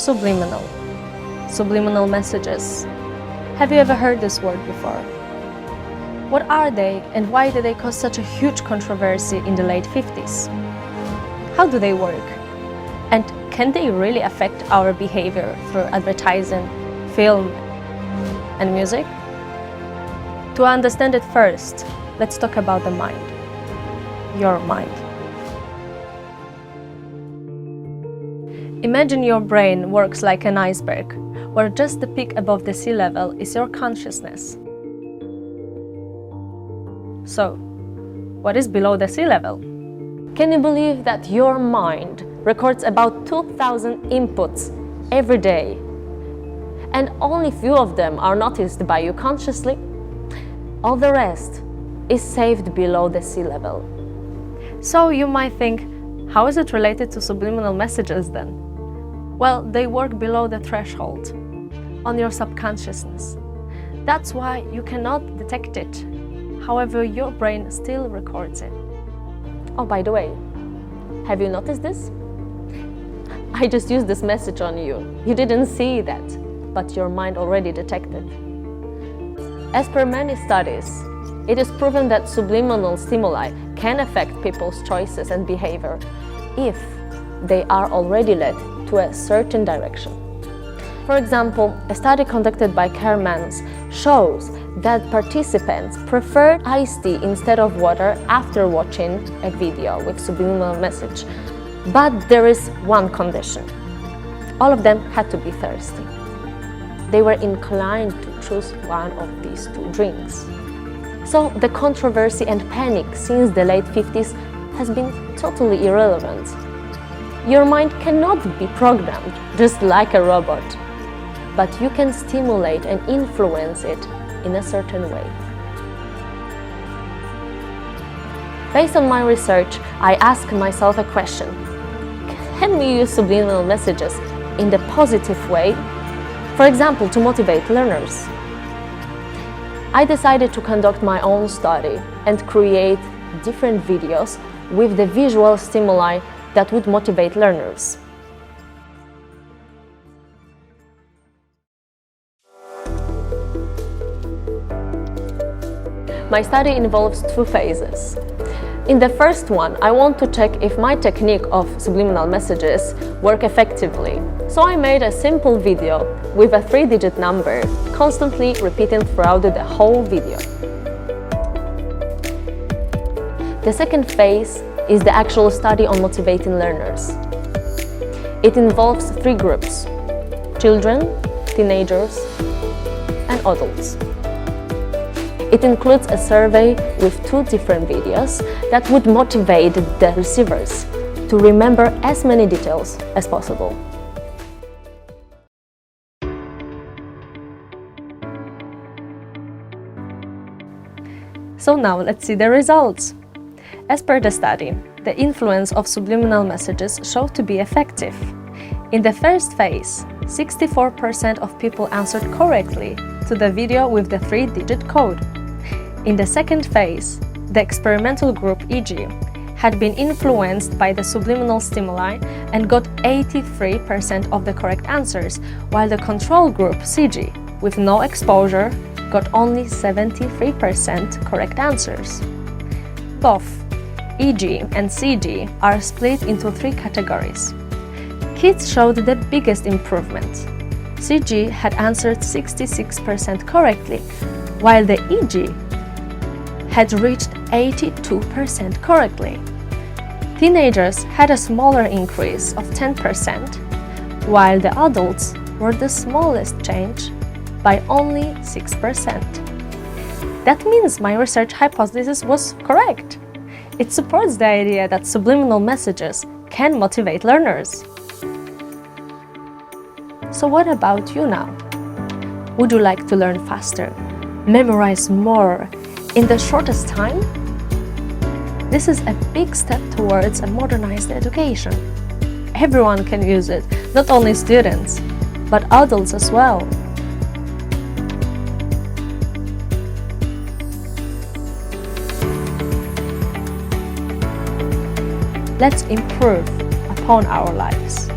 Subliminal. Subliminal messages. Have you ever heard this word before? What are they and why did they cause such a huge controversy in the late 50s? How do they work? And can they really affect our behavior through advertising, film, and music? To understand it first, let's talk about the mind. Your mind. Imagine your brain works like an iceberg, where just the peak above the sea level is your consciousness. So, what is below the sea level? Can you believe that your mind records about 2,000 inputs every day, and only few of them are noticed by you consciously? All the rest is saved below the sea level. So you might think, how is it related to subliminal messages then? Well, they work below the threshold, on your subconsciousness. That's why you cannot detect it. However, your brain still records it. Oh, by the way, have you noticed this? I just used this message on you. You didn't see that, but your mind already detected. As per many studies, it is proven that subliminal stimuli can affect people's choices and behavior if they are already led to a certain direction. For example, a study conducted by Khaimah shows that participants preferred iced tea instead of water after watching a video with subliminal message. But there is one condition. All of them had to be thirsty. They were inclined to choose one of these two drinks. So the controversy and panic since the late 50s has been totally irrelevant. Your mind cannot be programmed just like a robot, but you can stimulate and influence it in a certain way. Based on my research, I asked myself a question. Can we use subliminal messages in the positive way? For example, to motivate learners. I decided to conduct my own study and create different videos with the visual stimuli that would motivate learners. My study involves two phases. In the first one, I want to check if my technique of subliminal messages work effectively. So I made a simple video with a 3-digit number, constantly repeating throughout the whole video. The second phase is the actual study on motivating learners. It involves 3 groups: children, teenagers, and adults. It includes a survey with 2 different videos that would motivate the receivers to remember as many details as possible. So now let's see the results. As per the study, the influence of subliminal messages showed to be effective. In the first phase, 64% of people answered correctly to the video with the 3-digit code. In the second phase, the experimental group EG had been influenced by the subliminal stimuli and got 83% of the correct answers, while the control group CG, with no exposure, got only 73% correct answers. Both EG and CG are split into 3 categories. Kids showed the biggest improvement. CG had answered 66% correctly, while the EG had reached 82% correctly. Teenagers had a smaller increase of 10%, while the adults were the smallest change by only 6%. That means my research hypothesis was correct. It supports the idea that subliminal messages can motivate learners. So what about you now? Would you like to learn faster, memorize more, in the shortest time? This is a big step towards a modernized education. Everyone can use it, not only students, but adults as well. Let's improve upon our lives.